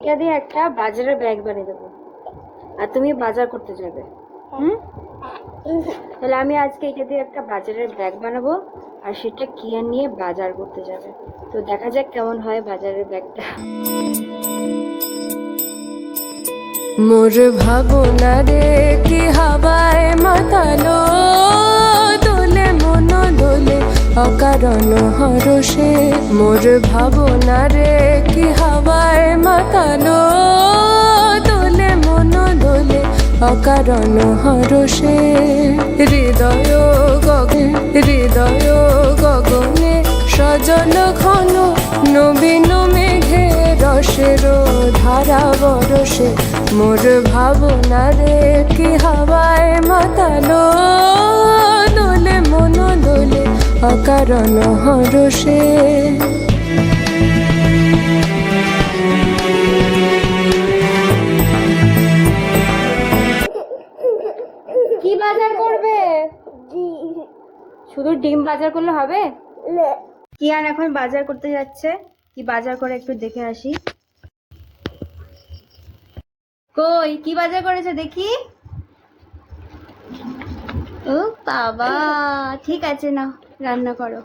এটা দিয়ে একটা বাজারের ব্যাগ বানিয়ে দেবো আর তুমি বাজার করতে যাবে। তাহলে আমি আজকে এটা দিয়ে একটা বাজারের ব্যাগ বানাবো আর সেটা কিয়া নিয়ে বাজার করতে যাবে। তো দেখা যাক কেমন হয় বাজারের ব্যাগটা। মোর ভাবনা রে কি হাওয়ায় মাতালো, দোলে মন দোলে অকারণ হরষে। মোর ভাবনা রে কি হাওয়ায় মাতালো, দোলে মন দোলে অকারণ হরষে। হৃদয় গগনে সজল ঘন নবীন মেঘে রসের ধারা বরসে। মোর ভাবনা রে কি হাওয়ায় মাতালো, দোলে মন দোলে অকারণ হরষে। কি বাজার করবে? শুধু ডিম বাজার করলে হবে? কিয়ান এখন বাজার করতে যাচ্ছে। কি বাজার করে একটু দেখে আসি। কই কি বাজার করেছে দেখি। ও বাবা, ঠিক আছে, না রান্না করো।